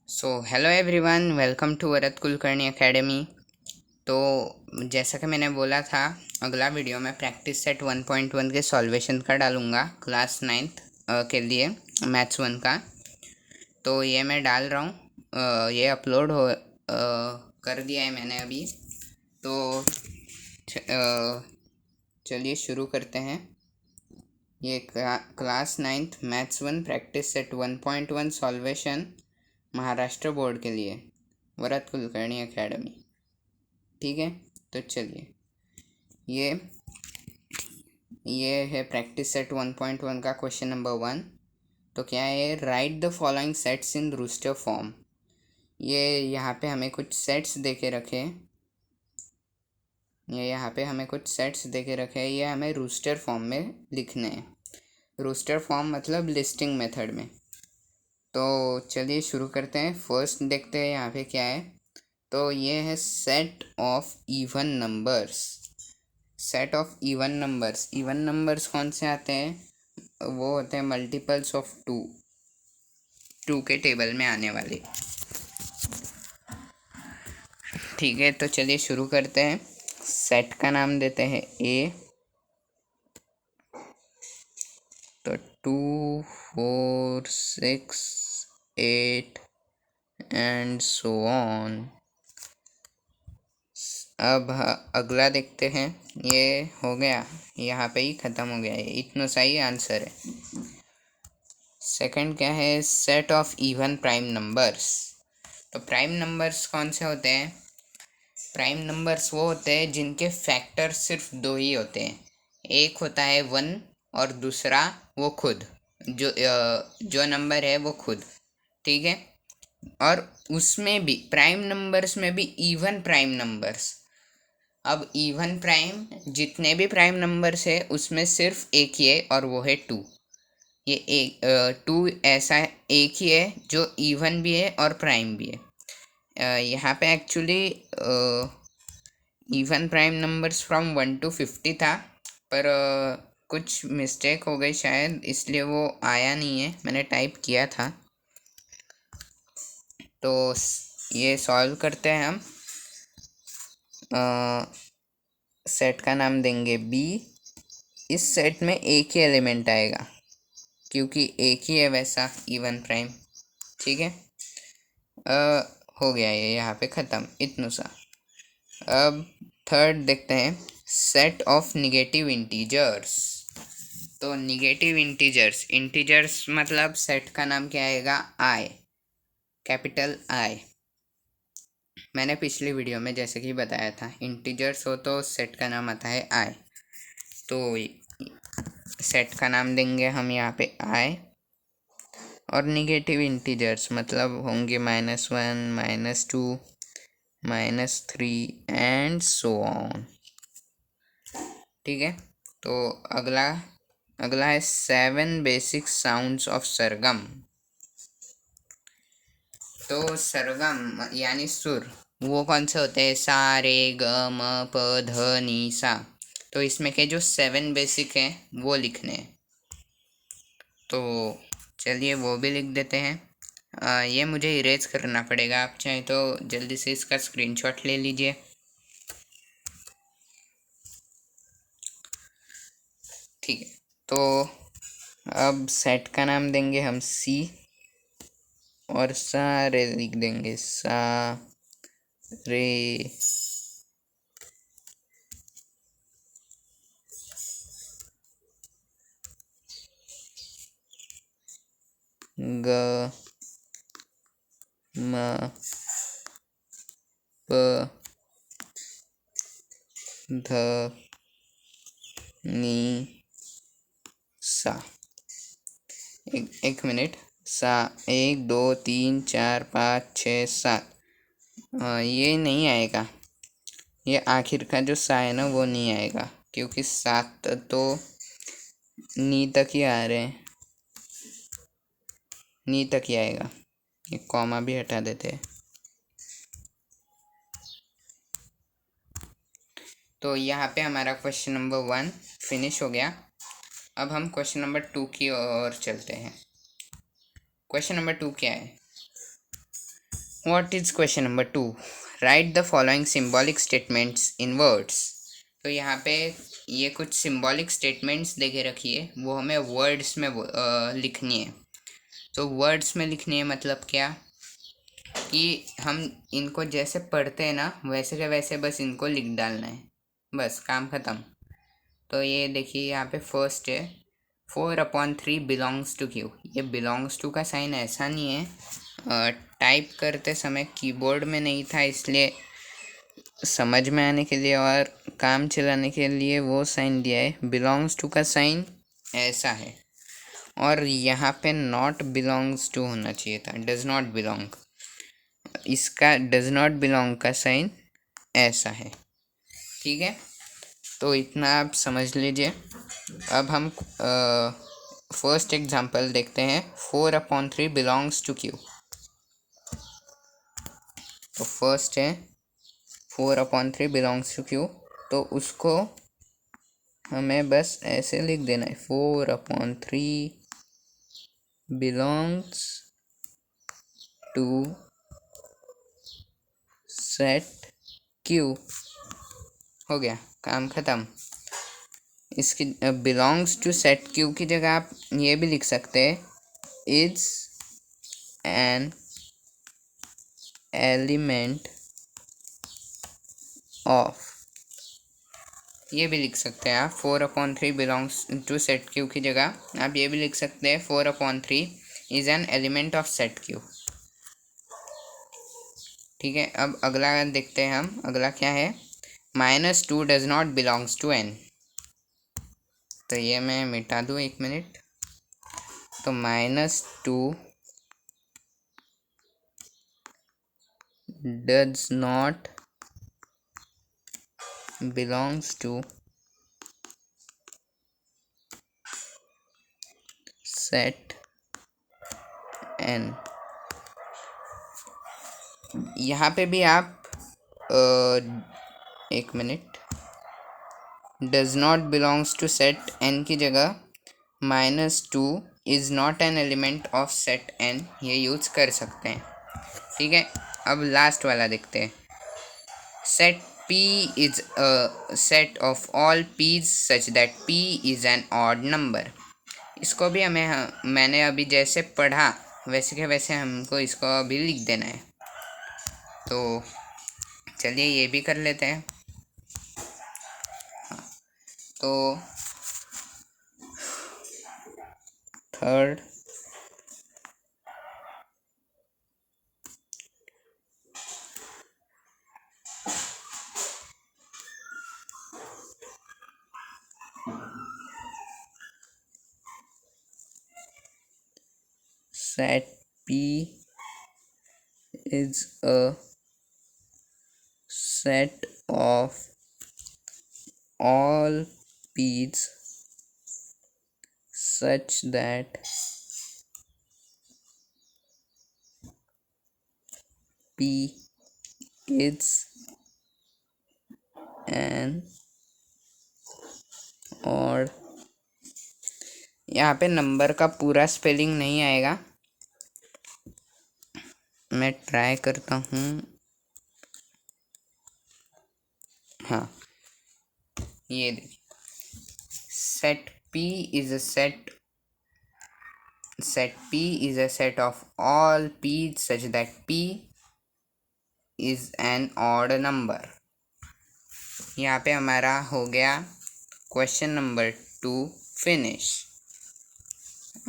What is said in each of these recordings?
So hello everyone, welcome to Varad Kulkarni academy. तो जैसा कि मैंने बोला था, अगला वीडियो में प्रैक्टिस सेट 1.1 के सॉल्वेशन का डालूँगा क्लास 9th के लिए, मैथ्स 1 का। तो ये मैं डाल रहा हूँ, ये अपलोड कर दिया है मैंने अभी। तो चलिए शुरू करते हैं। ये class 9th maths 1 practice set 1.1 solvation Maharashtra board के लिए, वरद कुलकर्णी एकेडमी। ठीक है, तो चलिए, ये ये है प्रैक्टिस सेट 1.1 का क्वेश्चन नंबर 1। तो क्या है, write the following sets in roster form. ये यहाँ पे हमें कुछ सेट्स दे के रखे, ये हमें रूस्टर फॉर्म में लिखने हैं। रूस्टर फॉर्म मतलब लिस्टिंग मेथड में। तो चलिए शुरू करते हैं। फर्स्ट देखते हैं यहाँ पे क्या है। तो ये है set of even numbers. Even numbers कौन से आते हैं? वो होते हैं मल्टीपल्स ऑफ टू के टेबल में आने वाले। ठीक है, तो चलिए शुरू करते हैं। सेट का नाम देते हैं ए। तो 2, 4, 6, 8 एंड सो ऑन। अब अगला देखते हैं। ये हो गया, यहाँ पे ही ख़त्म हो गया। ये इतना सही आंसर है। सेकंड क्या है, set of even prime numbers. तो प्राइम नंबर्स कौन से होते हैं? प्राइम नंबर्स वो होते हैं जिनके फैक्टर सिर्फ दो ही होते हैं। एक होता है 1 और दूसरा वो खुद, जो नंबर है वो खुद। ठीक है, और उसमें भी प्राइम नंबर्स में भी इवन प्राइम नंबर्स। अब इवन प्राइम, जितने भी प्राइम नंबर्स है उसमें सिर्फ एक ही है और वो है 2। ये एक 2 ऐसा एक ही है जो इवन भी है और प्राइम भी है। यहाँ पे actually even prime numbers from 1 to 50 था, पर कुछ मिस्टेक हो गई शायद, इसलिए वो आया नहीं है। मैंने टाइप किया था। तो ये सॉल्व करते हैं हम। सेट का नाम देंगे बी। इस सेट में एक ही एलिमेंट आएगा क्योंकि एक ही है वैसा इवन प्राइम। ठीक है, हो गया ये यहाँ पे ख़त्म, इतना सा। अब थर्ड देखते हैं, सेट ऑफ निगेटिव इंटीजर्स। तो निगेटिव इंटीजर्स मतलब सेट का नाम क्या आएगा? आई, कैपिटल आई। मैंने पिछली वीडियो में जैसे कि बताया था, इंटीजर्स हो तो सेट का नाम आता है आई। तो सेट का नाम देंगे हम यहाँ पे आई, और निगेटिव इंटीजर्स मतलब होंगे -1, -2, -3 एंड सो ऑन। ठीक है, तो अगला है 7 बेसिक साउंड्स ऑफ सरगम। तो सरगम यानी सुर, वो कौन से होते हैं? सा, रे, ग, म, प, ध, नी, सा। तो इसमें के जो 7 बेसिक हैं वो लिखने हैं। तो चलिए वो भी लिख देते हैं। ये मुझे इरेज करना पड़ेगा, आप चाहें तो जल्दी से इसका स्क्रीनशॉट ले लीजिए। ठीक है, तो अब सेट का नाम देंगे हम सी, और सारे लिख देंगे सा, रे, ग, म, प, ध, नी, सा। एक मिनट। सा 1 2 3 4 5 6 7। ये नहीं आएगा, ये आखिर का जो सा है ना वो नहीं आएगा, क्योंकि 7 तो नी तक ही आ रहे हैं, नी तक ही आएगा। ये कॉमा भी हटा देते हैं। तो यहाँ पे हमारा क्वेश्चन नंबर 1 फिनिश हो गया। अब हम क्वेश्चन नंबर 2 की ओर चलते हैं। क्वेश्चन नंबर 2 क्या है? What is question number 2, right the following symbolic statements in words. तो यहाँ पे ये कुछ सिंबॉलिक स्टेटमेंट्स देके रखिए, वो हमें वर्ड्स में लिखनी है। तो वर्ड्स में लिखनी है मतलब क्या कि हम इनको जैसे पढ़ते हैं ना वैसे के वैसे बस इनको लिख डालना है, बस काम ख़त्म। तो ये देखिए यहाँ पे फर्स्ट है 4/3 बिलोंग्स टू क्यू। ये बिलोंग्स टू का साइन ऐसा नहीं है, टाइप करते समय कीबोर्ड में नहीं था, इसलिए समझ में आने के लिए और काम चलाने के लिए वो साइन दिया है। बिलोंग्स टू का साइन ऐसा है और यहाँ पे नॉट बिलोंग्स टू होना चाहिए था, डज नॉट बिलोंग। इसका डज नॉट बिलोंग का साइन ऐसा है, ठीक है। तो इतना आप समझ लीजिए। अब हम फर्स्ट एग्जांपल देखते हैं, 4/3 बिलोंग्स टू क्यू। तो फर्स्ट है 4/3 बिलोंग्स टू क्यू, तो उसको हमें बस ऐसे लिख देना है, 4/3 बिलोंग्स टू सेट क्यू। हो गया, काम ख़त्म। इसकी बिलोंग्स टू सेट क्यू की जगह आप ये भी लिख सकते हैं, इज एन एलिमेंट ऑफ। ये भी लिख सकते हैं आप, 4/3 बिलोंग्स टू सेट क्यू की जगह आप ये भी लिख सकते हैं, 4/3 is an element of set Q. ठीक है, अब अगला देखते हैं हम, अगला क्या है, -2 does not belongs to N. तो ये मैं मिटा दूँ, 1 मिनट। तो -2 does not belongs to set N. यहाँ पे भी आप 1 minute, does not belongs to set N की जगह -2 is not an element of set N ये यूज कर सकते हैं। ठीक है, अब लास्ट वाला देखते हैं, set P is a set of all P's such that P is an odd number. इसको भी मैंने अभी जैसे पढ़ा वैसे के वैसे हमको इसको अभी लिख देना है। तो चलिए ये भी कर लेते हैं। हाँ, तो third set P is a set of all P's such that P is an odd। यहाँ पे नंबर का पूरा स्पेलिंग नहीं आएगा, मैं ट्राई करता हूँ। हाँ, ये देखिए, set P is a set of all P such that P is an odd number. यहाँ पे हमारा हो गया क्वेश्चन नंबर 2 फिनिश।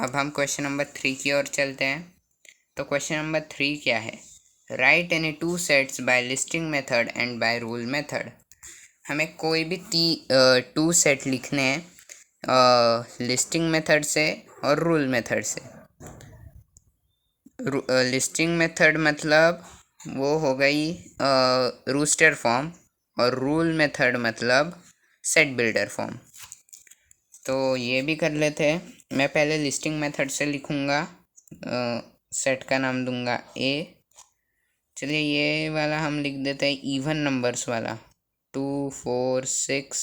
अब हम क्वेश्चन नंबर 3 की ओर चलते हैं। तो क्वेश्चन नंबर 3 क्या है, write any 2 sets by listing method and by rule method. हमें कोई भी 2 सेट लिखने हैं लिस्टिंग मेथड से और रूल मेथड से। लिस्टिंग मेथड मतलब वो हो गई रूस्टर फॉर्म, और रूल मेथड मतलब सेट बिल्डर फॉर्म। तो ये भी कर लेते हैं। मैं पहले लिस्टिंग मेथड से लिखूँगा, सेट का नाम दूंगा ए। चलिए ये वाला हम लिख देते हैं इवन नंबर्स वाला, 2 4 6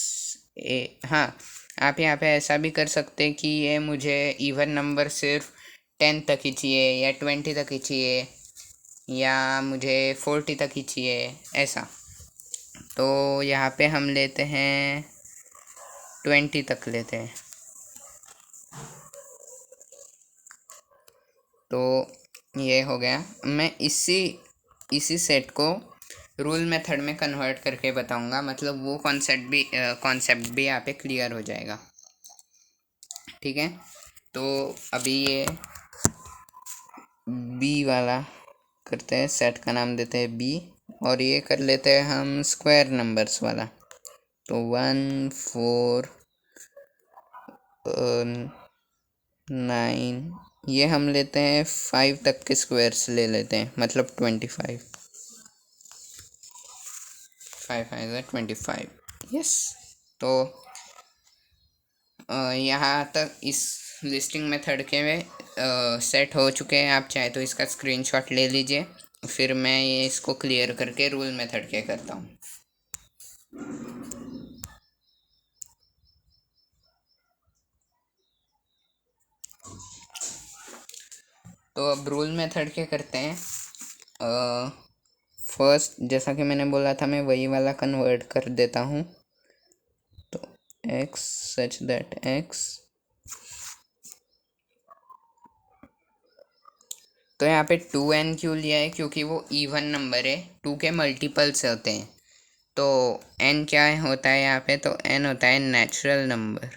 8। हाँ, आप यहाँ पे ऐसा भी कर सकते हैं कि ये मुझे इवन नंबर सिर्फ 10 तक ही चाहिए या 20 तक ही चाहिए, या मुझे 40 तक ही चाहिए, ऐसा। तो यहाँ पे हम लेते हैं 20 तक लेते हैं। तो ये हो गया। मैं इसी इसी सेट को रूल मेथड में कन्वर्ट करके बताऊंगा, मतलब वो कॉन्सेप्ट भी यहाँ पे क्लियर हो जाएगा। ठीक है, तो अभी ये बी वाला करते हैं, सेट का नाम देते हैं बी, और ये कर लेते हैं हम स्क्वायर नंबर्स वाला। तो 1 4 9, ये हम लेते हैं 5 तक के स्क्वायर्स ले लेते हैं, मतलब 25। 5 5 25, यस। तो यहाँ तक इस लिस्टिंग मेथड के सेट हो चुके हैं। आप चाहे तो इसका स्क्रीनशॉट ले लीजिए, फिर मैं ये इसको क्लियर करके रूल मेथड के करता हूँ। तो अब रूल मेथड के करते हैं। फर्स्ट, जैसा कि मैंने बोला था, मैं वही वाला कन्वर्ट कर देता हूँ। तो x सच दैट x, तो यहाँ पे 2n क्यों लिया है, क्योंकि वो इवन नंबर है, 2 के मल्टीपल्स होते हैं। तो n क्या होता है यहाँ पे, तो n होता है नेचुरल नंबर,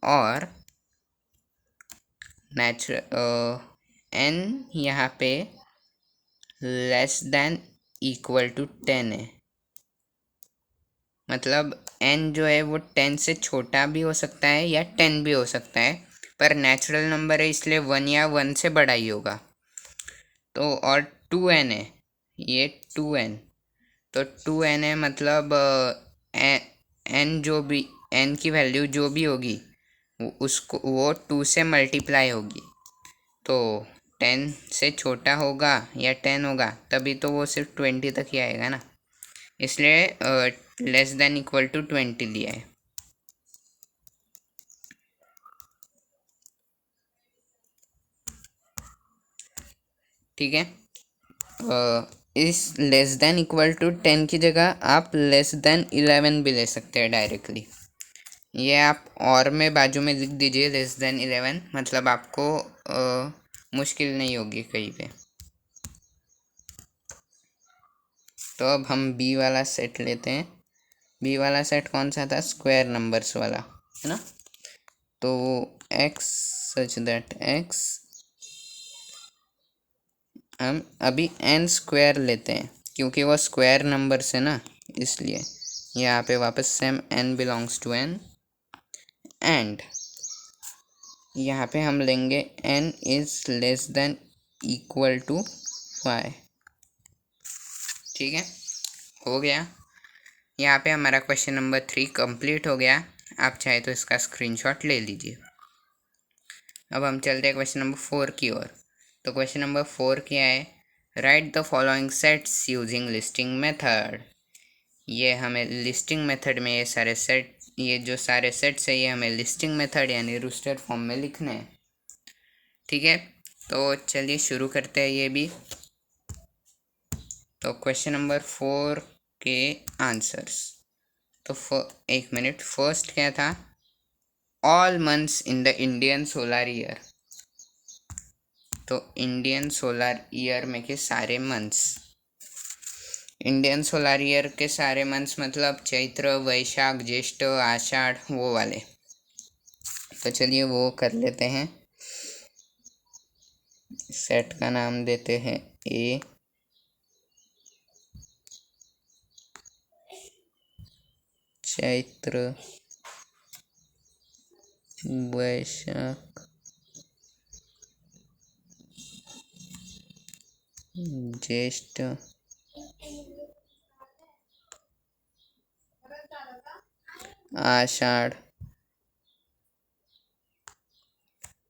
और n यहाँ पे लेस देन इक्वल टू 10 है। मतलब n जो है वो 10 से छोटा भी हो सकता है या 10 भी हो सकता है, पर नेचुरल नंबर है इसलिए 1 या 1 से बड़ा ही होगा। तो और 2n है, ये 2n, तो 2n है, मतलब n जो भी, n की वैल्यू जो भी होगी वो 2 से मल्टीप्लाई होगी। तो 10 से छोटा होगा या 10 होगा तभी तो वो सिर्फ 20 तक ही आएगा ना, इसलिए लेस देन इक्वल टू 20 लिया है। ठीक है, इस लेस देन इक्वल टू 10 की जगह आप लेस देन 11 भी ले सकते हैं डायरेक्टली। ये आप और में बाजू में लिख दीजिए लेस देन 11, मतलब आपको मुश्किल नहीं होगी कहीं पे। तो अब हम बी वाला सेट लेते हैं। बी वाला सेट कौन सा था, स्क्वायर नंबर्स वाला, है ना। तो x सच दैट x, हम अभी n स्क्वायर लेते हैं क्योंकि वो स्क्वायर नंबर से ना, इसलिए यहाँ पे वापस same n belongs to n, and यहाँ पे हम लेंगे n is less than equal to y। ठीक है, हो गया। यहाँ पे हमारा क्वेश्चन नंबर 3 कंप्लीट हो गया। आप चाहे तो इसका स्क्रीनशॉट ले लीजिए। अब हम चलते हैं क्वेश्चन नंबर 4 की ओर। तो क्वेश्चन नंबर 4 क्या है, write the following sets using listing method. ये हमें लिस्टिंग मेथड में ये जो सारे सेट्स है ये हमें लिस्टिंग मेथड यानी रूस्टर फॉर्म में लिखने हैं। ठीक है, तो चलिए शुरू करते हैं ये भी। तो क्वेश्चन नंबर 4 के आंसर्स, तो एक मिनट, फर्स्ट क्या था, all months in the Indian solar year. तो इंडियन सोलर ईयर में के सारे मंथ्स, इंडियन सोलर ईयर के सारे मंथ्स मतलब चैत्र वैशाख ज्येष्ठ आषाढ़ वो वाले। तो चलिए वो कर लेते हैं। सेट का नाम देते हैं ए, चैत्र वैशाख ज्येष्ठ आषाढ़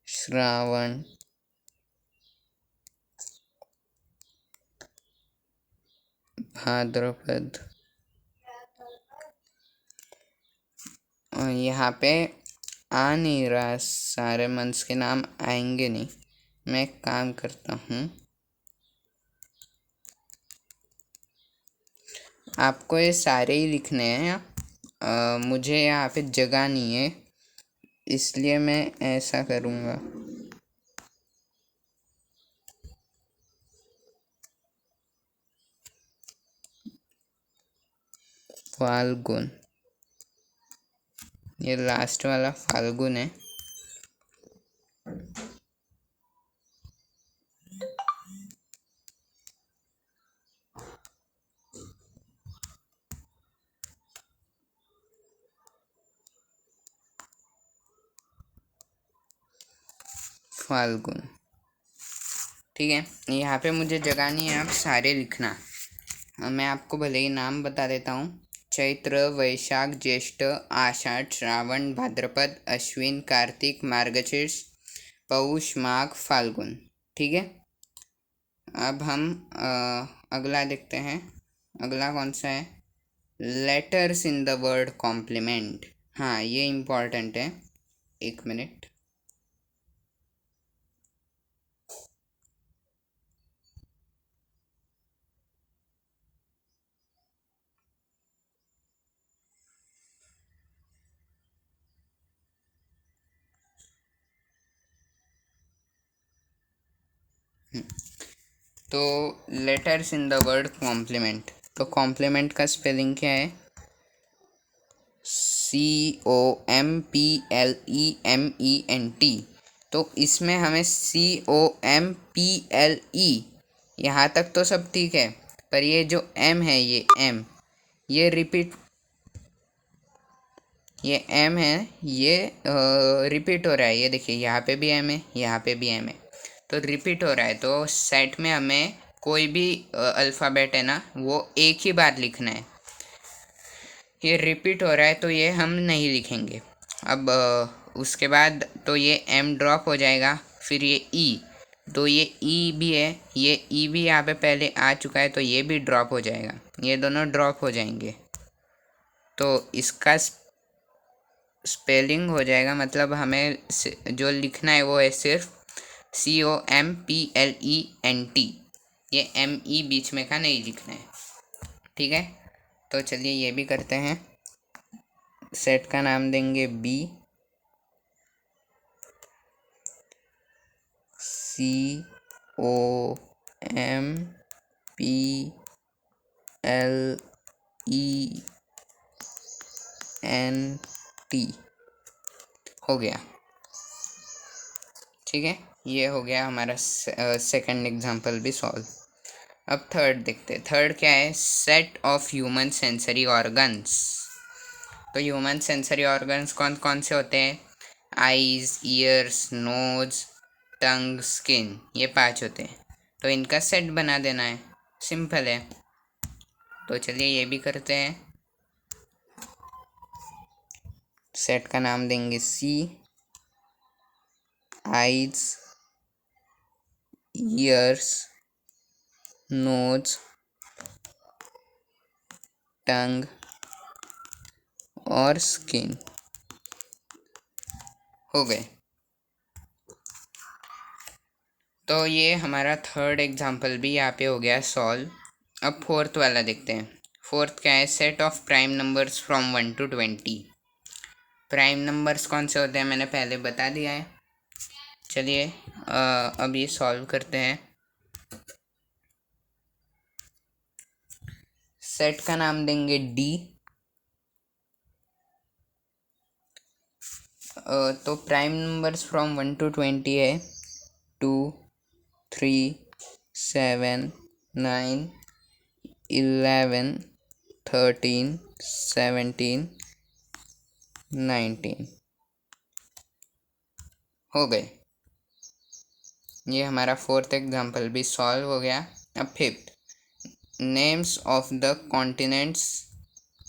श्रावण भाद्रपद। यहाँ पे आ नहीं रहा, सारे मंथ्स के नाम आएंगे नहीं, मैं एक काम करता हूँ, आपको ये सारे ही लिखने हैं। मुझे यहाँ पे जगह नहीं है, इसलिए मैं ऐसा करूँगा। फाल्गुन, ये लास्ट वाला फाल्गुन है। फाल्गुन, ठीक है। यहाँ पे मुझे जगह नहीं है, आप सारे लिखना। मैं आपको भले ही नाम बता देता हूँ। चैत्र, वैशाख, ज्येष्ठ, आषाढ़, श्रावण, भाद्रपद, अश्विन, कार्तिक, मार्गशीर्ष, पौष, माघ, फाल्गुन। ठीक है। अब हम अगला देखते हैं। अगला कौन सा है? Letters in the word complement. हाँ, ये इम्पॉर्टेंट है। एक मिनट। तो letters in the word complement, तो कॉम्प्लीमेंट का स्पेलिंग क्या है? COMPLEMENT। तो इसमें हमें COMPLE, यहाँ तक तो सब ठीक है, पर ये जो M है, ये M, ये रिपीट, ये M है, ये रिपीट हो रहा है। ये देखिए, यहाँ पे भी M है, यहाँ पे भी M है, तो रिपीट हो रहा है। तो सेट में हमें कोई भी अल्फ़ाबेट है ना, वो एक ही बार लिखना है। ये रिपीट हो रहा है तो ये हम नहीं लिखेंगे। अब उसके बाद तो ये M ड्रॉप हो जाएगा। फिर ये E, तो ये E भी है, ये E भी यहाँ पे पहले आ चुका है, तो ये भी ड्रॉप हो जाएगा। ये दोनों ड्रॉप हो जाएंगे, तो इसका स्पेलिंग हो जाएगा, मतलब हमें जो लिखना है वो है सिर्फ COMPLENT। ये ME बीच में का नहीं लिखना है। ठीक है, तो चलिए ये भी करते हैं। सेट का नाम देंगे B, COMPLENT हो गया। ठीक है, ये हो गया हमारा सेकंड एग्जाम्पल भी सॉल्व। अब थर्ड देखते हैं। थर्ड क्या है? Set of human sensory organs. तो ह्यूमन सेंसरी ऑर्गन्स कौन कौन से होते हैं? आईज, ईयर्स, नोज, टंग, स्किन, ये 5 होते हैं। तो इनका सेट बना देना है, सिंपल है। तो चलिए ये भी करते हैं। सेट का नाम देंगे C, आईज, ईयर्स, नोज, टंग और स्किन। हो गए। तो ये हमारा थर्ड एग्जाम्पल भी यहाँ पे हो गया सॉल्व। अब फोर्थ वाला देखते हैं। फोर्थ क्या है? Set of prime numbers from 1 to 20। Prime numbers कौन से होते हैं मैंने पहले बता दिया है। चलिए अब ये सॉल्व करते हैं। सेट का नाम देंगे D। तो प्राइम नंबर्स फ्रॉम 1 to 20 है 2, 3, 7, 9, 11, 13, 17, 19। हो गए। ये हमारा फोर्थ एग्जाम्पल भी सॉल्व हो गया। अब fifth, names of the continents.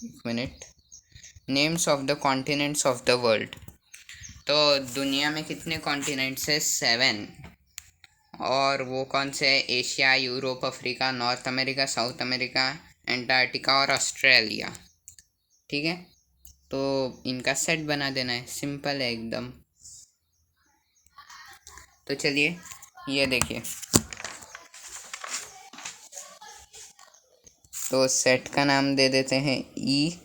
एक minute. Names of the continents of the world. तो दुनिया में कितने कॉन्टिनेंट्स है? 7। और वो कौन से है? Asia, Europe, Africa, north America, south America, Antarctica और ऑस्ट्रेलिया। ठीक है, तो इनका सेट बना देना है, सिंपल है एकदम। तो चलिए ये देखिए, तो सेट का नाम दे देते हैं ई,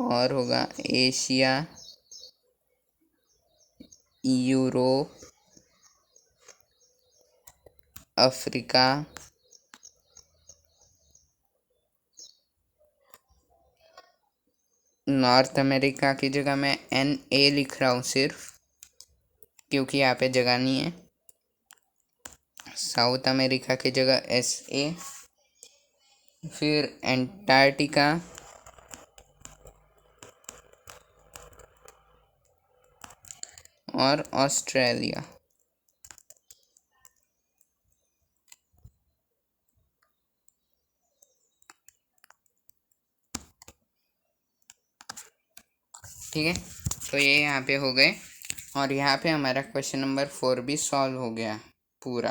और होगा Asia, Europe, Africa, north America की जगह मैं NA लिख रहा हूँ सिर्फ, क्योंकि यहाँ पे जगह नहीं है। साउथ अमेरिका की जगह SA, फिर एंटार्क्टिका, और ऑस्ट्रेलिया। ठीक है, तो ये यहाँ पे हो गए, और यहाँ पे हमारा क्वेश्चन नंबर 4 भी सॉल्व हो गया पूरा।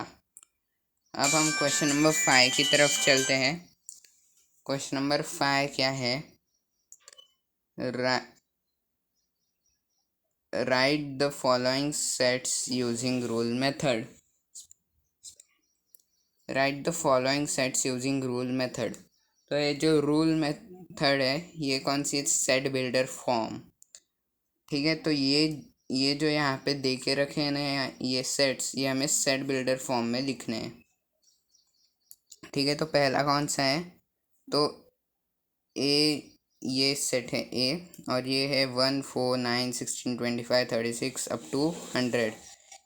अब हम क्वेश्चन नंबर 5 की तरफ चलते हैं। क्वेश्चन नंबर 5 क्या है? Write the following sets using rule method. Right the following sets using rule method. तो ये जो रूल मेथड है, ये कौन सी? Set builder form. ठीक है, तो ये जो यहाँ पे दे के रखे हैं ना, ये सेट्स, ये हमें सेट बिल्डर फॉर्म में लिखने हैं। ठीक है, तो पहला कौन सा है? तो ए, ये सेट है ए, और ये है 1 4 9 16 25 36 अप टू 100।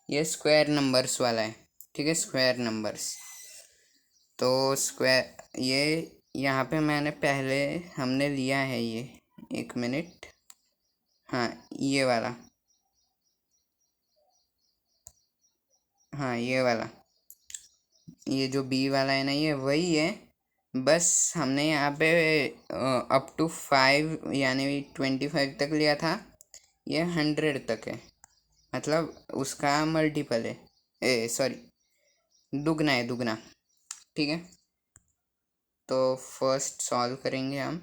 ये स्क्वायर नंबर्स वाला है। ठीक है, स्क्वायर नंबर्स। तो स्क्वायर, ये यहाँ पे मैंने पहले हमने लिया है ये, 1 मिनट, हाँ ये वाला, हाँ ये वाला, ये जो बी वाला है ना, ये वही है। बस हमने यहाँ पे अप टू 5 यानी 25 तक लिया था, ये 100 तक है, मतलब उसका मल्टीपल है, ए सॉरी, दुगना है, दुगना। ठीक है, तो फर्स्ट सॉल्व करेंगे हम।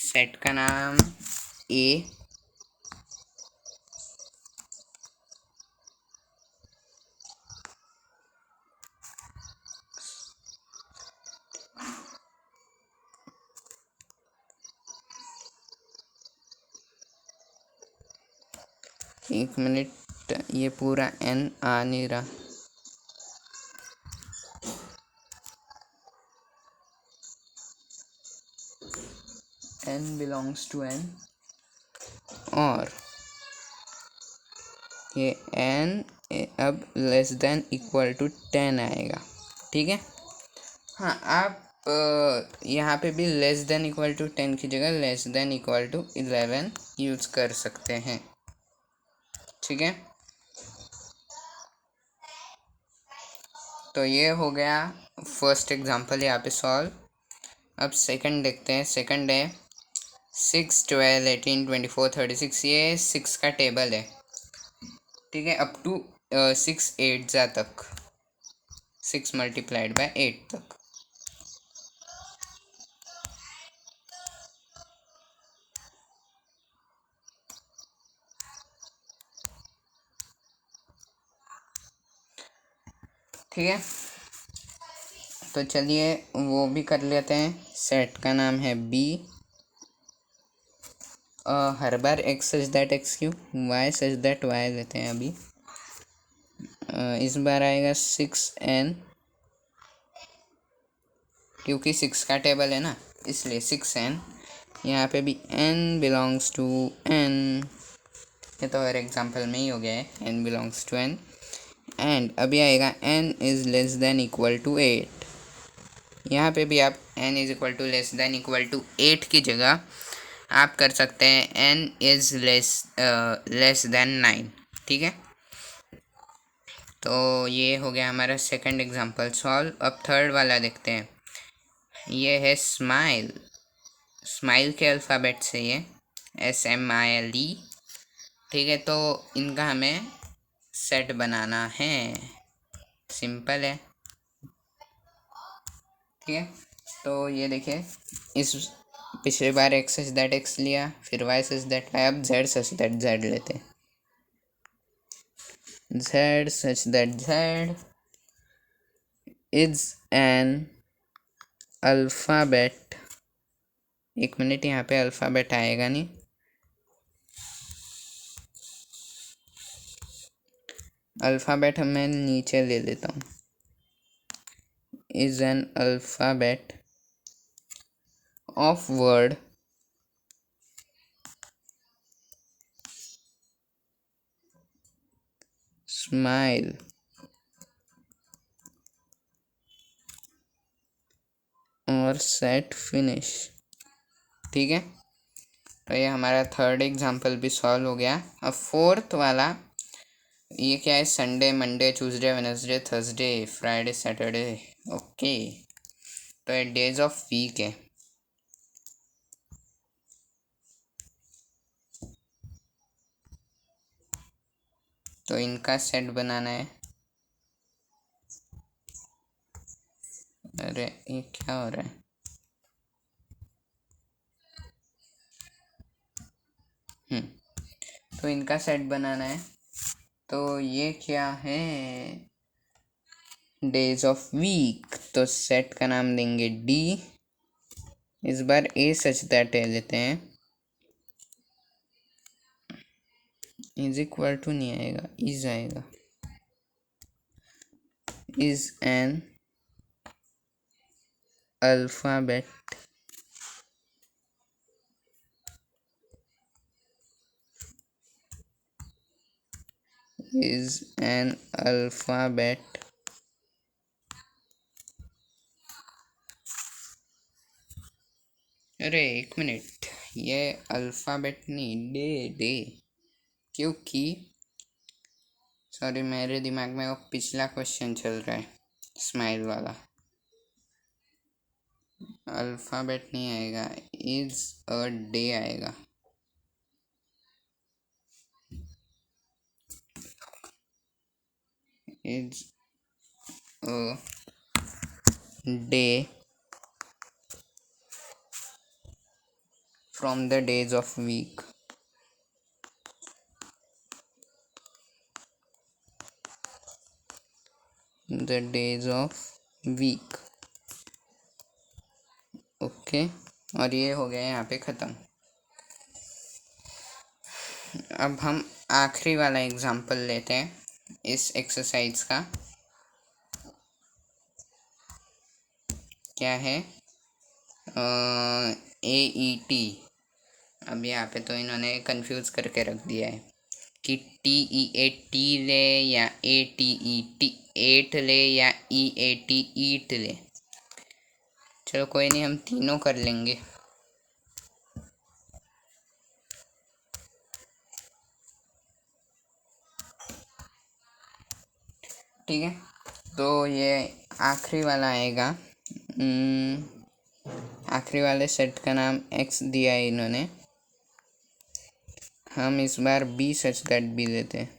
सेट का नाम ए, 1 मिनट, ये पूरा n आ नहीं रहा। n बिलोंग्स टू n, और ये n अब लेस देन इक्वल टू 10 आएगा। ठीक है, हाँ आप यहाँ पे भी लेस देन इक्वल टू 10 की जगह less than equal to 11 use कर सकते हैं। ठीक है, तो ये हो गया फर्स्ट एग्जांपल यहाँ पे सॉल्व। अब सेकंड देखते हैं। सेकंड है 6 12 18 24 36, ये 6 का टेबल है। ठीक है, अप टू 6 8 तक, 6 मल्टीप्लाइड बाय 8 तक। ठीक है, तो चलिए वो भी कर लेते हैं। सेट का नाम है बी, हर बार एक्स सच दैट एक्स क्यों, वाई सच दैट वाई लेते हैं अभी। इस बार आएगा 6n, क्योंकि 6 का टेबल है ना, इसलिए 6n। यहाँ पे भी n बिलोंग्स टू n, ये तो हर एग्जांपल में ही हो गया है, n belongs to n। And अभी आएगा n is less than equal to 8। यहाँ पे भी आप n is equal to less than equal to 8 की जगह आप कर सकते हैं n इज़ लेस देन 9। ठीक है, तो ये हो गया हमारा सेकंड एग्जांपल सॉल्व। अब थर्ड वाला देखते हैं। ये है स्माइल, स्माइल के अल्फ़ाबेट से ये SMILE। ठीक है, तो इनका हमें सेट बनाना है, सिंपल है। ठीक है, तो ये देखिए, इस पिछले बार एक्स सच दैट एक्स लिया, फिर वाई सच दैट वाई, अब जेड सच दैट जेड लेते हैं। z such that z is an alphabet, एक मिनट, यहाँ पे अल्फ़ाबेट आएगा नहीं, अल्फ़ाबेट मैं नीचे ले लेता हूँ, is an alphabet of word smile और सेट फिनिश। ठीक है, तो ये हमारा थर्ड एग्जाम्पल भी सॉल्व हो गया। अब फोर्थ वाला, ये क्या है, Sunday, Monday, Tuesday, Wednesday, Thursday, Friday, Saturday. Okay, तो ये डेज ऑफ वीक है। तो इनका सेट बनाना है। अरे ये क्या हो रहा है, तो इनका सेट बनाना है। तो ये क्या है, डेज ऑफ वीक, तो सेट का नाम देंगे डी, इस बार ए सच दैट ए लेते हैं, इज इक्वल टू नहीं आएगा, इज आएगा, is an alphabet is an alphabet अरे एक मिनट, ये अल्फ़ाबेट नहीं, डे डे, क्योंकि सॉरी मेरे दिमाग में वो पिछला क्वेश्चन चल रहा है, स्माइल वाला। अल्फ़ाबेट नहीं आएगा, इज अ डे आएगा। Is a day from the days of week, the days of week। Okay, और ये हो गया यहाँ पे ख़त्म। अब हम आखिरी वाला एग्जाम्पल लेते हैं इस एक्सरसाइज का। क्या है, AET। अब यहाँ पे तो इन्होंने कंफ्यूज करके रख दिया है कि TEAT ले या ATET एट ले या EAT ईट ले। चलो कोई नहीं, हम तीनों कर लेंगे। ठीक है, तो ये आखिरी वाला आएगा, आखिरी वाले सेट का नाम एक्स दिया है इन्होंने, हम इस बार बी सच दैट बी देते हैं,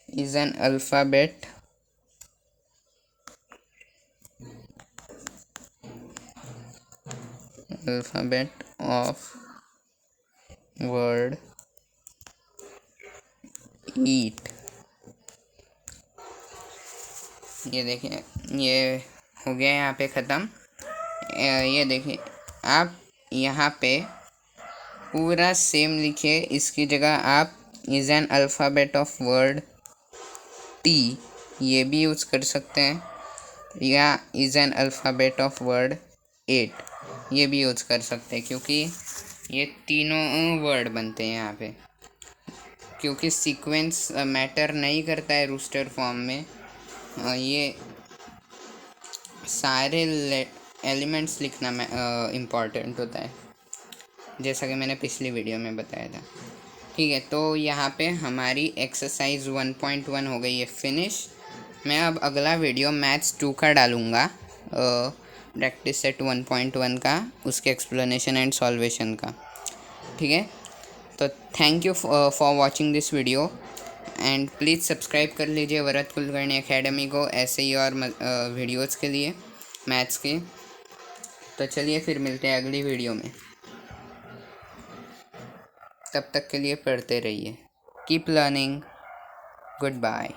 is an alphabet of word eat. ये देखिए, ये हो गया यहाँ पे ख़त्म। ये देखिए, आप यहाँ पे पूरा सेम लिखिए, इसकी जगह आप is an alphabet of word T ये भी यूज़ कर सकते हैं, या is an alphabet of word at ये भी यूज़ कर सकते हैं, क्योंकि ये तीनों वर्ड बनते हैं यहाँ पे। क्योंकि सीक्वेंस मैटर नहीं करता है रूस्टर फॉर्म में, ये सारे एलिमेंट्स लिखना इम्पॉर्टेंट होता है, जैसा कि मैंने पिछली वीडियो में बताया था। ठीक है, तो यहाँ पे हमारी एक्सरसाइज 1.1 हो गई है फिनिश। मैं अब अगला वीडियो मैथ्स 2 का डालूँगा, प्रैक्टिस सेट 1.1 का, उसके एक्सप्लेनेशन एंड सॉल्वेशन का। ठीक है, तो thank you for watching this video, and please subscribe कर लीजिए वरद कुलकर्णी एकेडमी को ऐसे ही और वीडियोज़ के लिए मैथ्स के। तो चलिए फिर मिलते हैं अगली वीडियो में, तब तक के लिए पढ़ते रहिए, कीप लर्निंग। Good bye.